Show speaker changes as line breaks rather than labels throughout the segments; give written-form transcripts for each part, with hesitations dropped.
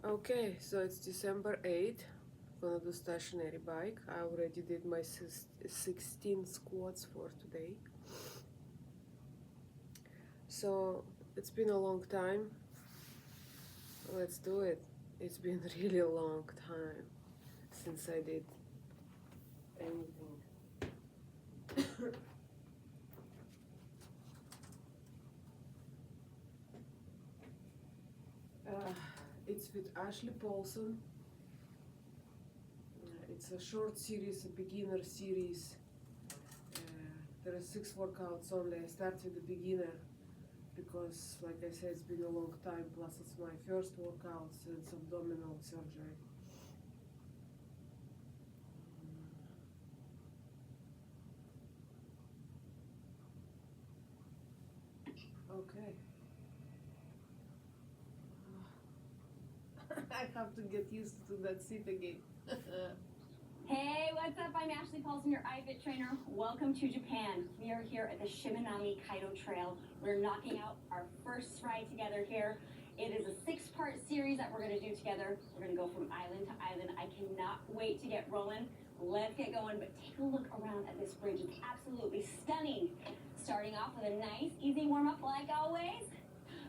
Okay, so it's December 8th. Gonna do stationary bike. I already did my 16 squats for today. So it's been a long time. Let's do it. It's been really a long time since I did anything. It's with Ashley Paulson. It's a short series, a beginner series. There are 6 workouts only. I start with the beginner because, like I said, it's been a long time. Plus, it's my first workout since abdominal surgery. Okay. I have to get used to that seat again.
Hey, what's up? I'm Ashley Paulson, your iFit trainer. Welcome to Japan. We are here at the Shimanami Kaido Trail. We're knocking out our first ride together here. It is a 6-part series that we're going to do together. We're going to go from island to island. I cannot wait to get rolling. Let's get going, but take a look around at this bridge. It's absolutely stunning. Starting off with a nice, easy warm-up like always.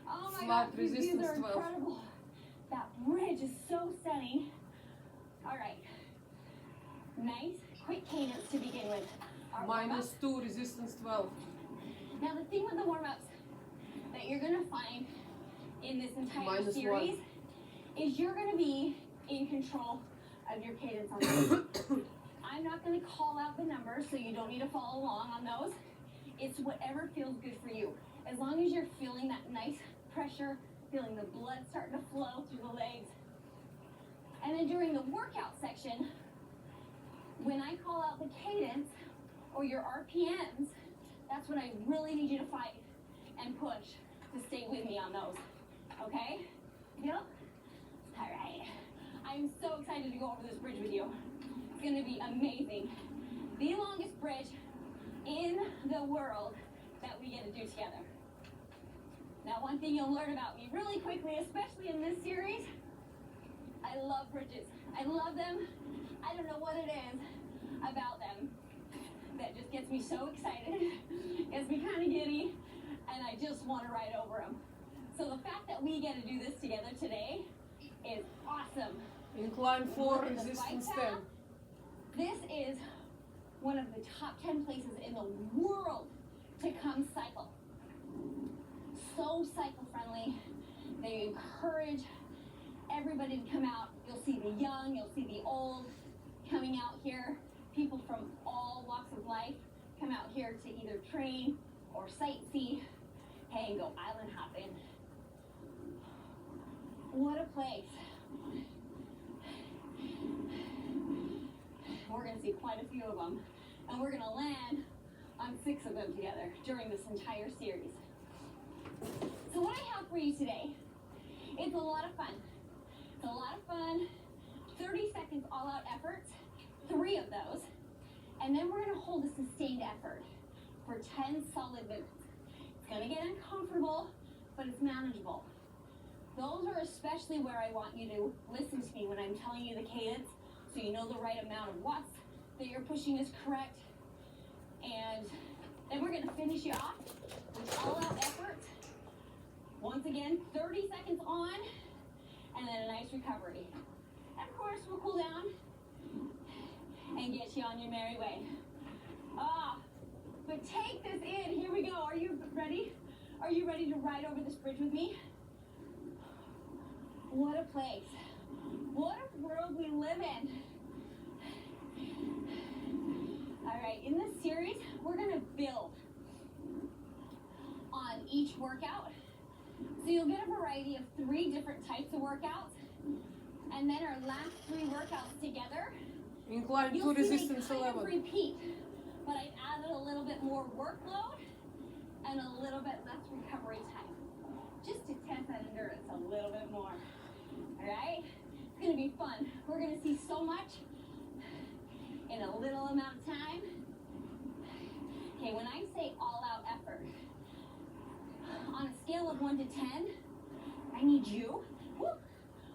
Oh my God, these views are incredible. That bridge is so stunning. All right. Nice, quick cadence to begin with. Our
-2, resistance 12.
Now the thing with the warm-ups that you're gonna find in this entire series is you're gonna be in control of your cadence on those. I'm not gonna call out the numbers, so you don't need to follow along on those. It's whatever feels good for you. As long as you're feeling that nice pressure, feeling the blood starting to flow through the legs. And then during the workout section, when I call out the cadence or your RPMs, that's when I really need you to fight and push to stay with me on those. Okay? Yep? All right. I'm so excited to go over this bridge with you. It's going to be amazing. The longest bridge in the world that we get to do together. Now, one thing you'll learn about me really quickly, especially in this series, I love bridges. I love them. I don't know what it is about them that just gets me so excited, gets me kind of giddy, and I just want to ride over them. So the fact that we get to do this together today is awesome.
Incline 4, resistance 10.
This is one of the top 10 places in the world to come cycle. So cycle friendly. They encourage everybody to come out. You'll see the young, you'll see the old coming out here. People from all walks of life come out here to either train or sightsee. Hey, and go island hopping. What a place. We're going to see quite a few of them. And we're going to land on 6 of them together during this entire series. So what I have for you today, it's a lot of fun. It's a lot of fun. 30 seconds all-out efforts, 3 of those. And then we're going to hold a sustained effort for 10 solid minutes. It's going to get uncomfortable, but it's manageable. Those are especially where I want you to listen to me when I'm telling you the cadence, so you know the right amount of watts that you're pushing is correct. And then we're going to finish you off with all-out effort. Once again, 30 seconds on, and then a nice recovery. And of course, we'll cool down and get you on your merry way. But take this in. Here we go. Are you ready? Are you ready to ride over this bridge with me? What a place. What a world we live in. All right, in this series, we're going to build on each workout. So you'll get a variety of 3 different types of workouts. And then our last 3 workouts together,
Incline 2, resistance 11.
Repeat, but I've added a little bit more workload and a little bit less recovery time, just to test that endurance a little bit more. All right? It's going to be fun. We're going to see so much in a little amount of time. Okay, when I say all-out effort, on a scale of 1 to 10, I need you,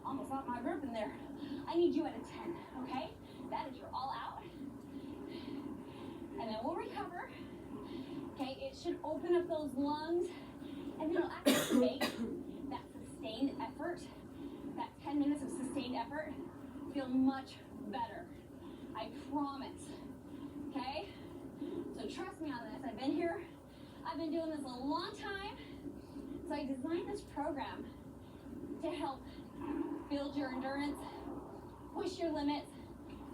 almost off my there. I need you at a 10, okay? That is your all out. And then we'll recover. Okay, it should open up those lungs, and then it'll actually make that sustained effort, that 10 minutes of sustained effort, feel much better. I promise. Okay? So trust me on this. I've been here. I've been doing this a long time. So I designed this program to help build your endurance, push your limits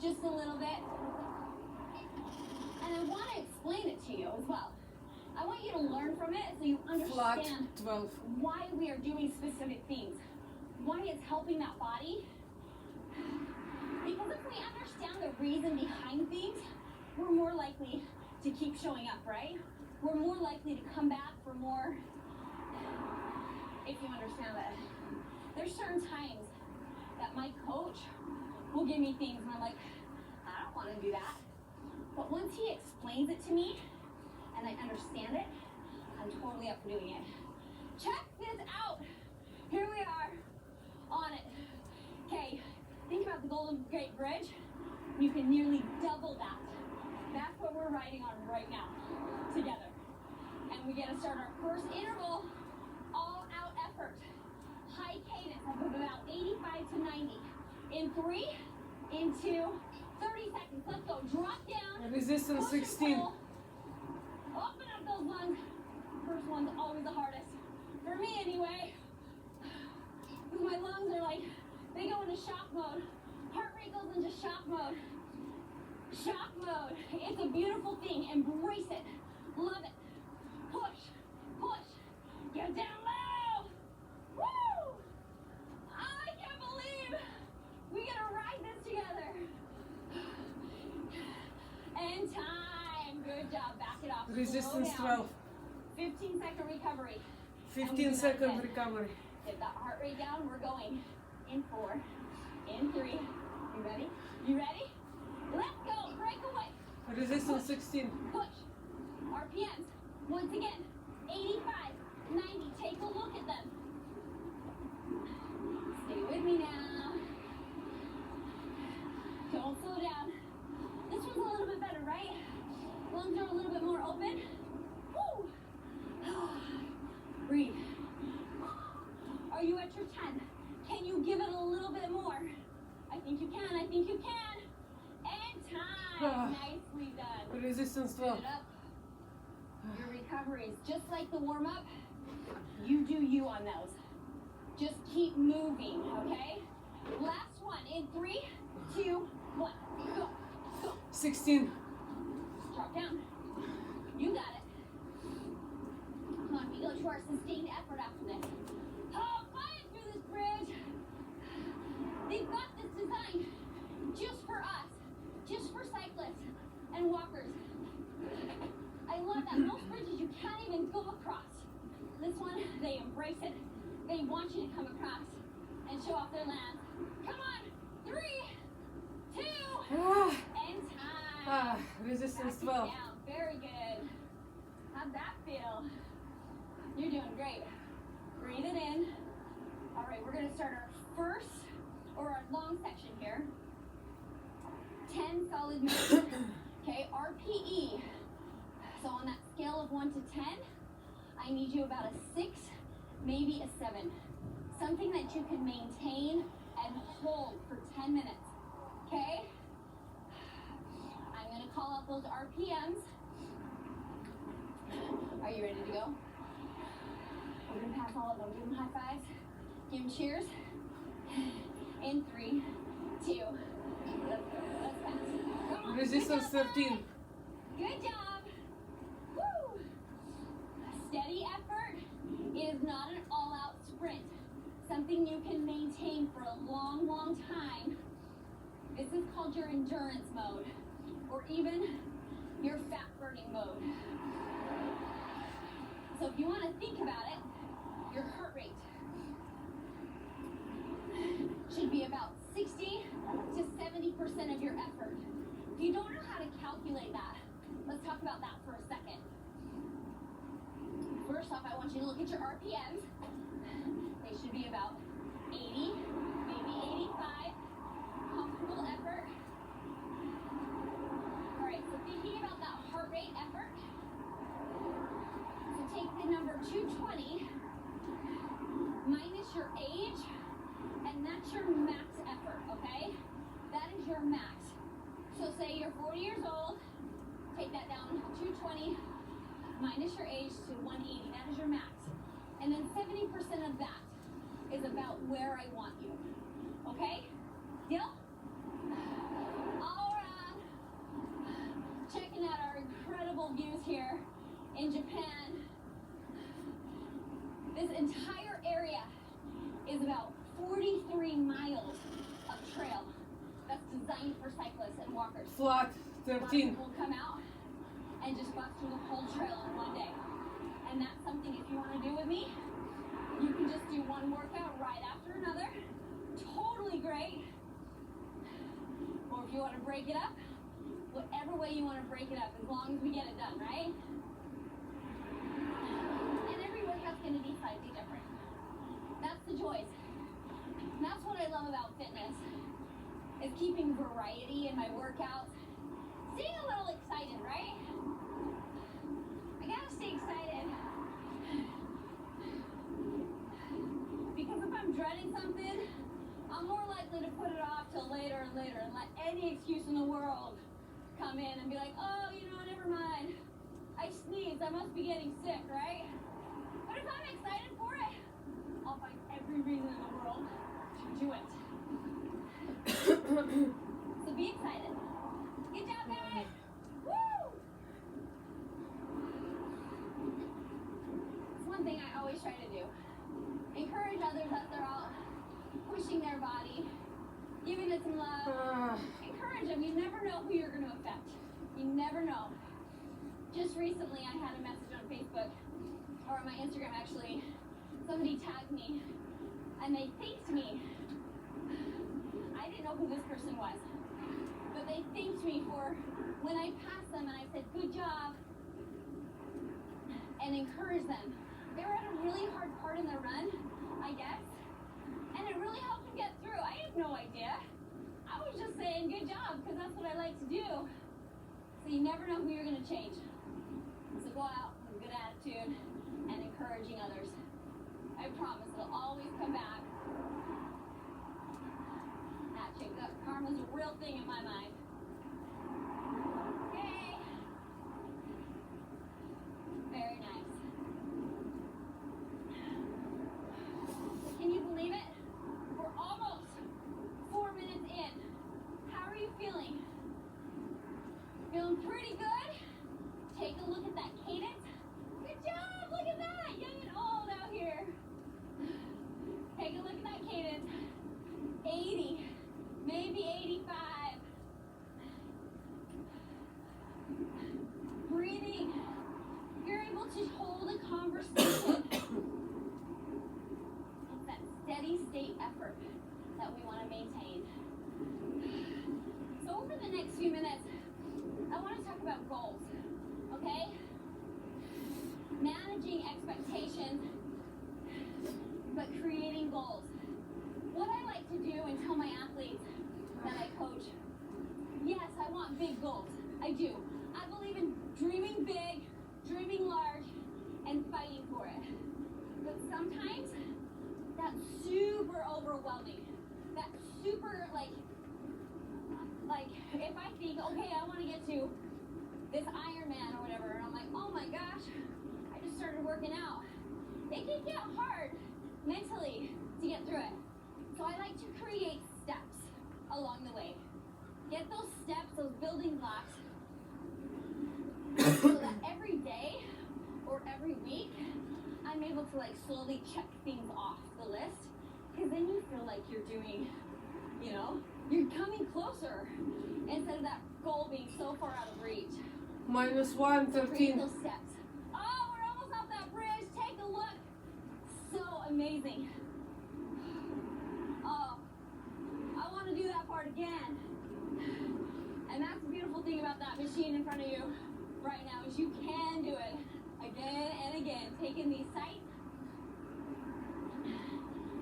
just a little bit. And I want to explain it to you as well. I want you to learn from it so you
Flat
understand
12.
why we are doing specific things, why it's helping that body. Because if we understand the reason behind things, we're more likely to keep showing up, right? We're more likely to come back for more, if you understand that. There's certain times that my coach will give me things and I'm like, I don't want to do that. But once he explains it to me and I understand it, I'm totally up for doing it. Check this out. Here we are on it. Okay, think about the Golden Gate Bridge. You can nearly double that. That's what we're riding on right now, together. And we get to start our first interval, all out effort. High cadence of about 85 to 90. In 3, in 2, 30 seconds. Let's go. Drop down.
Resistance 16.
Open up those lungs. First one's always the hardest. For me anyway. Because my lungs are like, they go into shock mode. Heart rate goes into shock mode. Shock mode. It's a beautiful thing. Embrace it. Love it. Push. Push. Get down low. Woo! I can't believe we get to ride this together. And time. Good job. Back it off.
Resistance
Slow down.
12.
15-second recovery.
15-second recovery.
Get that heart rate down. We're going in 4, in 3. You ready? You ready? Let's go. Break away.
Resistance 16.
Push. RPMs. Once again. 85, 90. Take a look at them. Stay with me now. Don't slow down. This one's a little bit better, right? Lungs are a little bit more open. Woo! Breathe. Are you at your 10? Can you give it a little bit more? I think you can. I think you can. And time. Nicely done.
Resistance 12.
Set it up. Your recovery is just like the warm-up. You do you on those. Just keep moving, okay? Last one in 3, 2, 1. Go. Go.
16.
Drop down. You got it. Come on, we go to our sustained effort after this. Oh, flying through this bridge. They've got this designed just for us, just for cyclists and walkers. I love that. Most bridges you can't even go across. This one, they embrace it. They want you to come across and show off their land. Come on, 3, 2, and time.
Resistance
Back it
12.
down. Very good. How'd that feel? You're doing great. Breathe it in. All right, we're gonna start our first, or our long section here. 10 solid minutes. Okay, RPE. So on that scale of 1 to 10, I need you about a 6, maybe a 7. Something that you can maintain and hold for 10 minutes. Okay? I'm gonna call out those RPMs. Are you ready to go? We're gonna pass all of them. Give them high fives. Give them cheers. In 3, 2. Let's go. Let's pass. Come on.
Resistance
Good job,
13.
guys. Good job. Woo. Steady effort is not an all-out sprint. Something you can maintain for a long, long time. This is called your endurance mode, or even your fat-burning mode. So if you want to think about it, your heart rate should be about 60 to 70% of your effort. If you don't know how to calculate that, let's talk about that for a second. First off, I want you to look at your RPMs. They should be about 80, maybe 85. 40 years old, take that down 220 minus your age to 180. That is your max. And then 70% of that is about where I want you. Okay? Deal? All right. Checking out our incredible views here in Japan. This entire area is about 43 miles of trail that's designed for cyclists and walkers.
Flat
A lot of
13.
people come out and just bust through the whole trail in one day. And that's something, if you want to do with me, you can just do one workout right after another. Totally great. Or if you want to break it up, whatever way you want to break it up, as long as we get it done, right? And every workout's going to be slightly different. That's the choice. And that's what I love about fitness, is keeping variety in my workouts. Staying a little excited, right? I gotta stay excited. Because if I'm dreading something, I'm more likely to put it off till later and later and let any excuse in the world come in and be like, oh, never mind. I sneezed, I must be getting sick, right? But if I'm excited for it, I'll find every reason in the world to do it. So be excited. Good job, guys. Woo! It's one thing I always try to do. Encourage others as they're out pushing their body, giving it some love. Encourage them. You never know who you're going to affect. You never know. Just recently, I had a message on Facebook, or on my Instagram actually. Somebody tagged me, and they thanked me. I didn't know who this person was, but they thanked me for when I passed them and I said, good job, and encouraged them. They were at a really hard part in their run, I guess, and it really helped them get through. I had no idea. I was just saying good job because that's what I like to do. So you never know who you're going to change. So go out with a good attitude and encouraging others. I promise it'll always come back. Karma's a real thing in my mind. Okay. Very nice. Can you believe it? We're almost 4 minutes in. How are you feeling? Feeling pretty good? Take a look at that cadence. Good job! Look at that! Young and old out here. Take a look at that cadence. 80. Maybe 85. Breathing. You're able to hold a conversation. It's that steady state effort that we want to maintain. So over the next few minutes, I want to talk about goals, okay? Managing expectations, but creating goals. What I like to do and tell my athletes that I coach, yes, I want big goals. I do. I believe in dreaming big, dreaming large, and fighting for it. But sometimes that's super overwhelming. That's super like if I think, okay, I want to get to this Ironman or whatever, and I'm like, oh my gosh, I just started working out. It can get hard mentally to get through it. So I like to create steps along the way. Get those steps, those building blocks, so that every day or every week, I'm able to slowly check things off the list. Because then you feel like you're doing, you're coming closer instead of that goal being so far out of reach.
-1,
So
13.
create those steps. Oh, we're almost off that bridge. Take a look. So amazing. Oh, I want to do that part again. And that's the beautiful thing about that machine in front of you right now is you can do it again and again. Take in these sights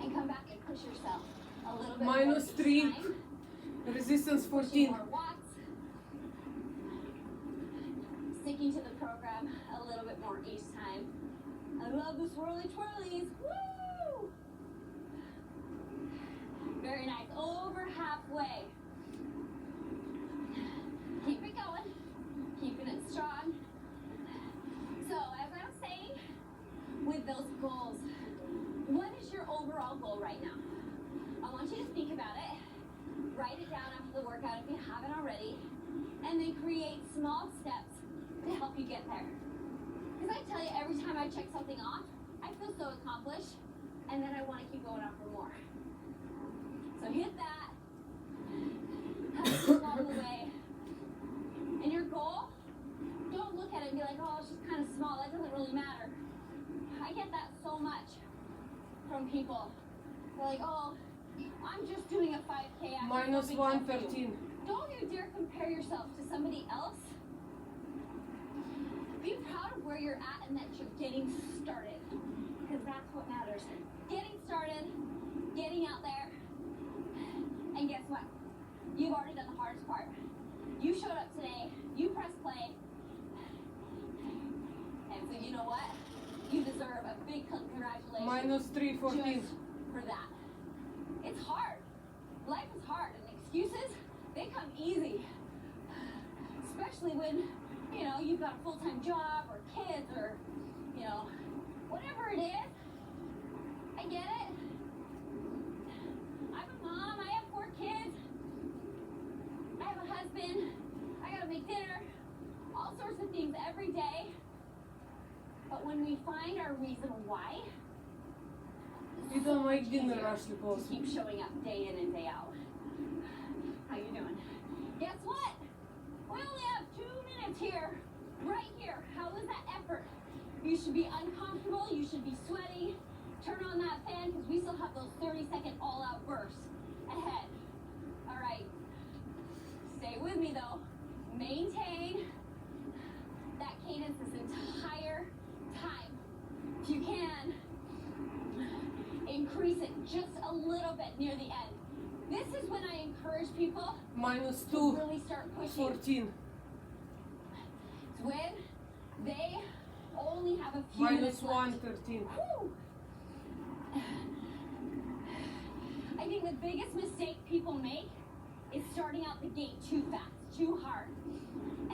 and come back and push yourself a little bit more
-3.
each time.
Resistance
Pushing
14.
more watts. Sticking to the program a little bit more each time. I love the swirly twirlies. Woo! Very nice. Over halfway. Keep it going. write it down after the workout if you haven't already, and then create small steps to help you get there. Because I tell you, every time I check something off, I feel so accomplished, and then I want to keep going on for more. So hit that, along the way. And your goal, don't look at it and be like, oh, it's just kind of small, that doesn't really matter. I get that so much from people. They're like, oh, I'm just doing a 5K.
Minus 113.
Don't you dare compare yourself to somebody else. Be proud of where you're at and that you're getting started. Because that's what matters. Getting started, getting out there. And guess what? You've already done the hardest part. You showed up today, you pressed play. And so you know what? You deserve a big congratulations.
Minus 314.
Just for that. It's hard. Life is hard, and excuses, they come easy. Especially when, you know, you've got a full-time job or kids or, you know, whatever it is. I get it. I'm a mom, I have 4 kids. I have a husband. I gotta make dinner. All sorts of things every day. But when we find our reason why,
You don't make dinner, Ashley
to
Paulson.
keep showing up day in and day out. How you doing? Guess what? We only have 2 minutes here, right here. How was that effort? You should be uncomfortable. You should be sweaty. Turn on that fan because we still have those 30-second all-out bursts ahead. All right. Stay with me though. Maintain that cadence this entire time. If you can, increase it just a little bit near the end. This is when I encourage people
Minus
to really start pushing.
214.
It's when they only have a few
Minus
minutes left.
113.
Whew. I think the biggest mistake people make is starting out the gate too fast, too hard.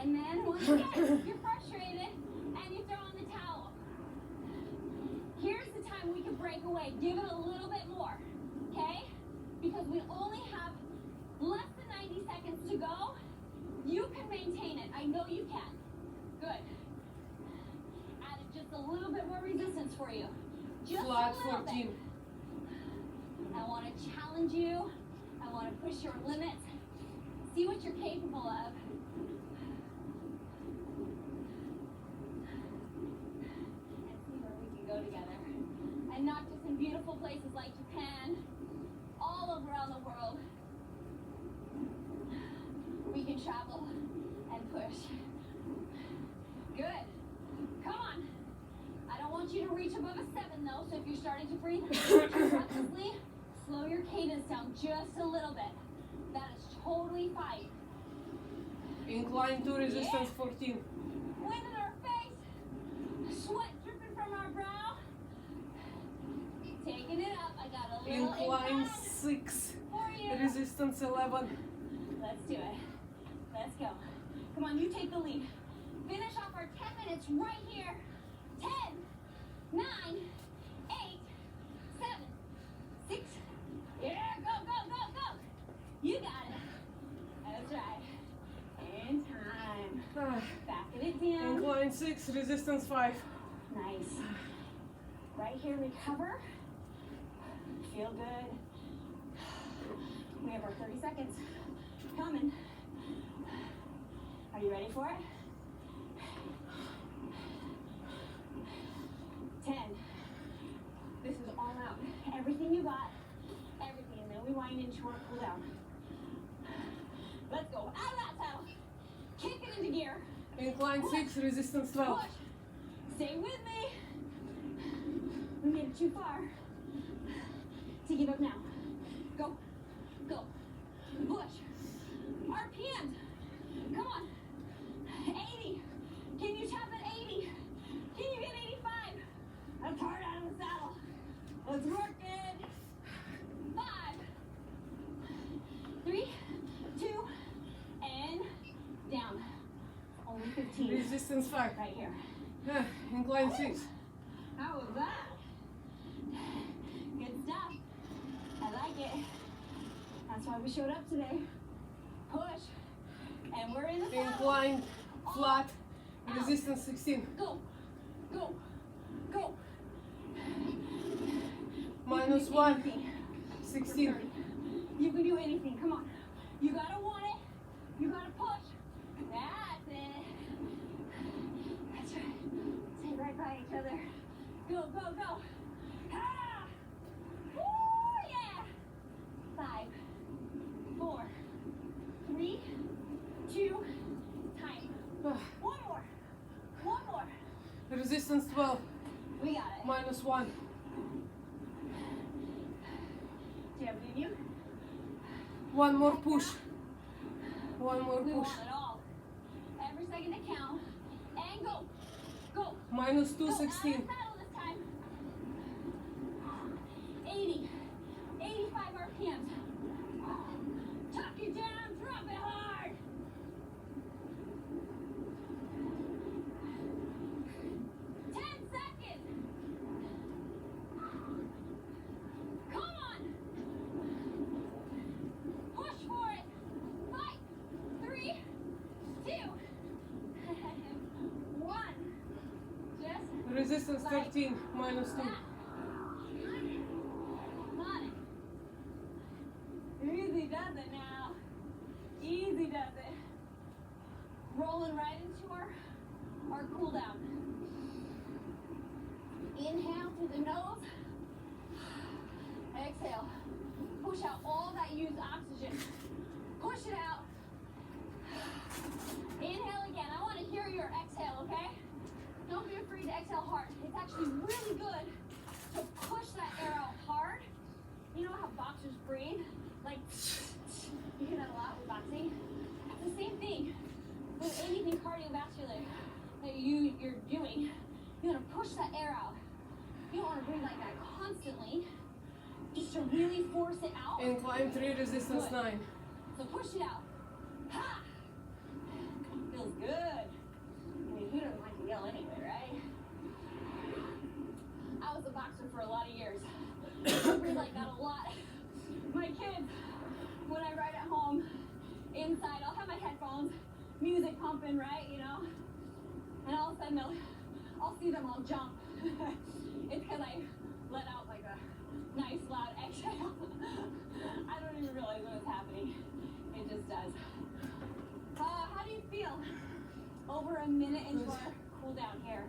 And then once again, you're frustrated and you throw in the towel. Here's the time we can break away. Give it a little bit more, okay? Because we only have less than 90 seconds to go. You can maintain it. I know you can. Good. Added just a little bit more resistance for you. Just
Flat
a little
14.
bit. I want to challenge you. I want to push your limits. See what you're capable of. And see where we can go together. And not just in beautiful places like Japan, all over around the world. We can travel and push. Good. Come on. I don't want you to reach above a 7 though, so if you're starting to breathe breathlessly, slow your cadence down just a little bit. That is totally fine.
Incline to resistance 14.
Wind in our face, sweat dripping from our brow. Taking it up. I got a little
Incline
incline
6.
for you.
Resistance 11.
Let's do it. Let's go. Come on, you take the lead. Finish off our 10 minutes right here. 10, 9, 8, 7, 6. Yeah, go, go, go, go. You got it. That's right. In time.
Ah,
Backing it down.
Incline 6, resistance 5.
Nice. Right here, recover. Feel good. We have our 30 seconds. Coming. Are you ready for it? 10. This is all out. Everything you got. Everything. And then we wind into our cool down. Let's go. Out of that saddle. Kick it into gear.
Incline 6, resistance 12.
Push. Stay with me. We made it too far to give up now. Go. Go. Push. RPMs. Come on. 80. Can you tap at 80? Can you get 85? I'm hard out of the saddle. Let's work it. 5, 3, 2, and down. Only 15.
Resistance 5.
Right here.
Ah, Incline 6.
How was that? Good stuff. I like it. That's why we showed up today. Push. And we're in the saddle.
Incline, flat, resistance 16.
Go. Go. Go.
Minus 1, 16.
You can do anything. Come on. You gotta want it. You gotta push. That's it. That's right. Stay right by each other. Go, go, go. Ah! Woo, yeah. 5, 4, 3, 2, time. One more. One more.
Resistance 12,
We got it.
minus 1.
Do you have it in you?
One more push. One more
We
push.
want it all. Every second to count. And go. Go.
Minus 2,
Go. Out of
16.
saddle this time. 80. 85 RPMs. Tuck it down. Drop it hard. 10 seconds. Come on. Push for it. 5, 3, 2, 1. Just
Resistance 13, minus 2.
that. Got it. Easy does it now. Easy does it. Rolling right into our cool down. Inhale through the nose. Exhale. Push out all that used oxygen. Push it out. Inhale again. I want to hear your exhale, okay? Don't be afraid to exhale hard. It's actually really good to push that air out hard. You know how boxers breathe? Like, you hear that a lot with boxing? It's the same thing with anything cardiovascular that you're doing. You want to push that air out. You don't want to breathe like that constantly. Just to really force it out.
Incline 3, resistance
Good.
9.
So push it out. Ha! Feels good. I mean, who doesn't like to yell anyway, right? I was a boxer for a lot of years. I breathe like that a lot. My kids, when I ride at home, inside, I'll have my headphones, music pumping, right, you know? And all of a sudden, I'll see them all jump. It's because I let out like a nice loud exhale. I don't even realize when it's happening. It just does. How do you feel? Over a minute into our cool down here.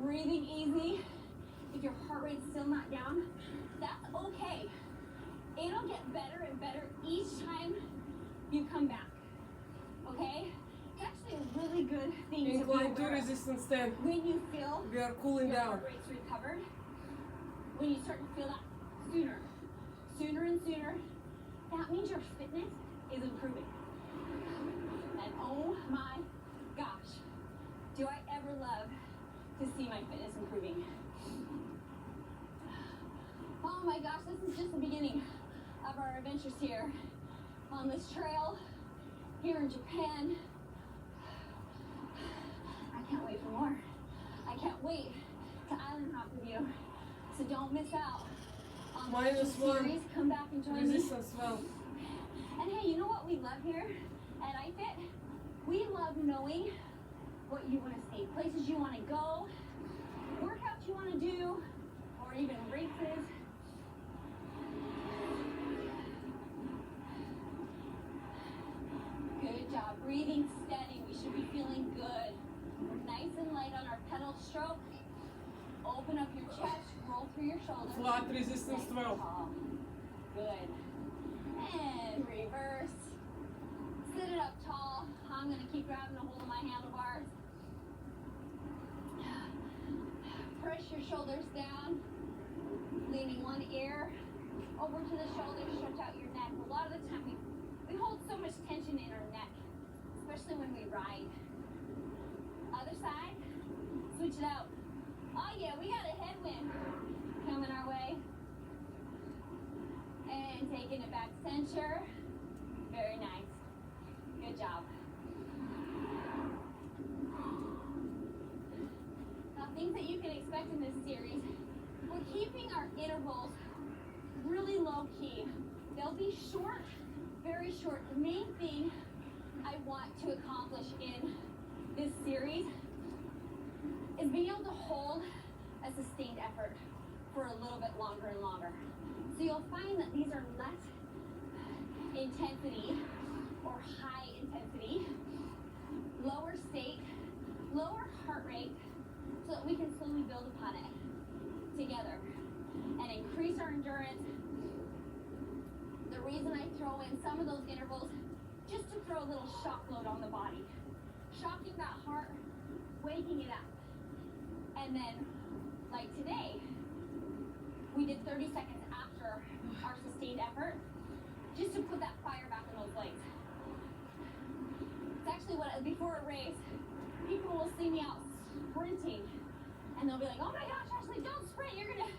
Breathing easy. If your heart rate's still not down, that's okay. It'll get better and better each time you come back. Okay? It's actually a really good thing to be
Incline 2,
aware of.
resistance 10.
When you feel
We are cooling
your
down.
heart rate's recovered, when you start to feel that sooner and sooner, that means your fitness is improving. And oh my gosh, do I ever love to see my fitness improving. Oh my gosh, this is just the beginning of our adventures here on this trail here in Japan. I can't wait for more. I can't wait to island hop with you. So don't miss out on the
Minus
adventure
1,
series. Come back and join me.
resistance 12.
And hey, you know what we love here at iFit? We love knowing what you want to see, places you want to go, workouts you want to do, or even races. Good job. Breathing steady. We should be feeling good. We're nice and light on our pedal stroke. Open up your chest, roll through your shoulders.
Flat, resistance
Nice and
12.
tall. Good. And reverse. Sit it up tall. I'm going to keep grabbing a hold of my handlebars. Press your shoulders down. Leaning one ear over to the shoulders. Stretch out your neck. A lot of the time we hold so much tension in our neck, especially when we ride. Other side. Switch it out. Oh yeah, we got a headwind coming our way. And taking it back center. Very nice. Good job. Now, things that you can expect in this series, we're keeping our intervals really low key. They'll be short, very short. The main thing I want to accomplish in this series is being able to hold a sustained effort for a little bit longer and longer. So you'll find that these are less intensity or high intensity, lower stake, lower heart rate, so that we can slowly build upon it together and increase our endurance. The reason I throw in some of those intervals, just to throw a little shock load on the body, shocking that heart, waking it up. And then, like today, we did 30 seconds after our sustained effort, just to put that fire back in those legs. It's actually before a race, people will see me out sprinting, and they'll be like, "Oh my gosh, Ashley, don't sprint, you're gonna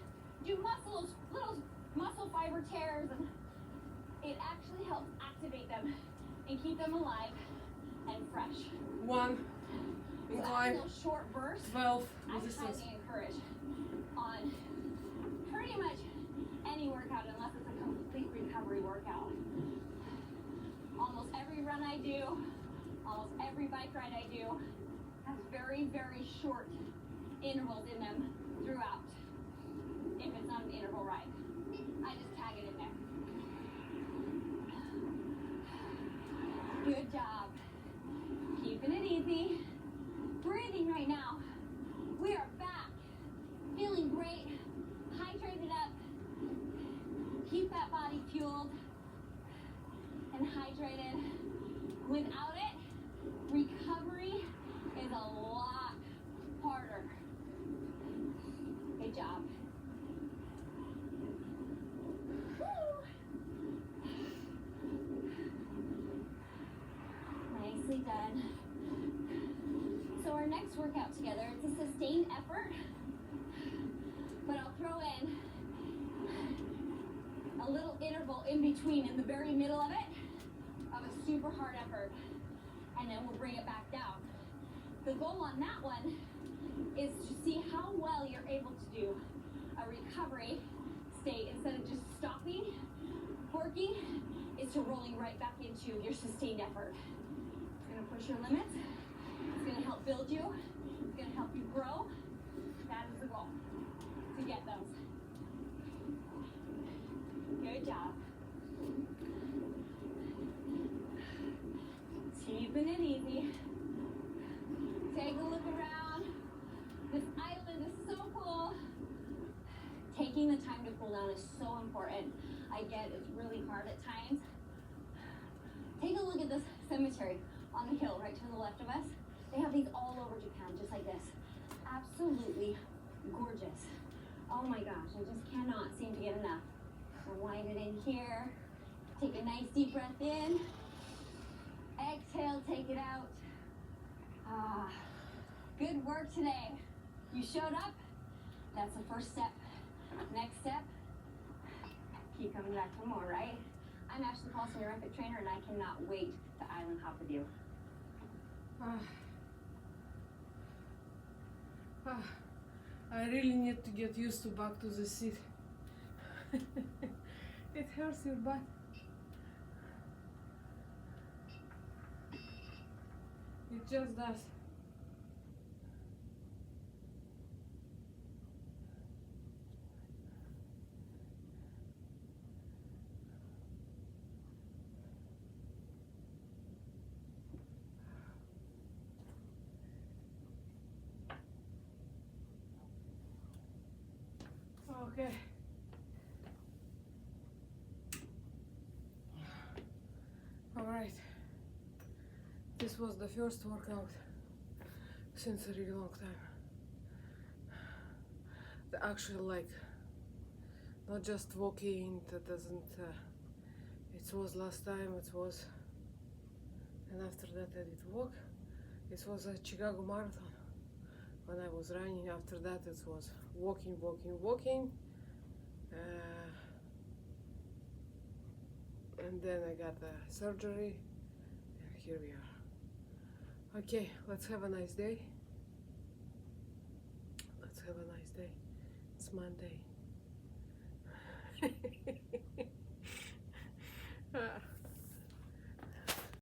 do little muscle fiber tears," and it actually helps activate them and keep them alive and fresh.
1
So
incline,
those short bursts,
12
I
resistance.
highly encourage on pretty much any workout unless it's a complete recovery workout. Almost every run I do, almost every bike ride I do has very, very short intervals in them throughout. If it's not an interval ride, I just tag it in there. Good job. Keeping it easy. Breathing right now. We are back. Feeling great. Hydrated up. Keep that body fueled and hydrated. Without it, recovery is a lot harder. Good job. Woo. Nicely done. So our next workout together, it's a sustained effort, but I'll throw in a little interval in between, in the very middle of it, of a super hard effort, and then we'll bring it back down. The goal on that one is to see how well you're able to do a recovery state instead of just stopping, working, is to rolling right back into your sustained effort. It's gonna push your limits. It's gonna help build you. It's gonna help you grow. That is the goal, to get those. Good job. Keeping it easy. Take a look around. This island is so cool. Taking the time to cool down is so important. I get it's really hard at times. Take a look at this cemetery on the hill right to the left of us. They have these all over Japan, just like this. Absolutely gorgeous. Oh my gosh, I just cannot seem to get enough. So wind it in here. Take a nice deep breath in. Exhale, take it out. Ah, good work today. You showed up. That's the first step. Next step, keep coming back for more, right? I'm Ashley Paulson, your Olympic trainer, and I cannot wait to island hop with you.
I really need to get used to back to the seat. It hurts your butt. It just does. Okay. All right. This was the first workout since a really long time. The actual, like, not just walking, that doesn't, it was last time, it was, and after that I did walk. It was a Chicago Marathon. When I was running, after that it was walking. And then I got the surgery, and here we are. Okay, let's have a nice day. Let's have a nice day. It's Monday.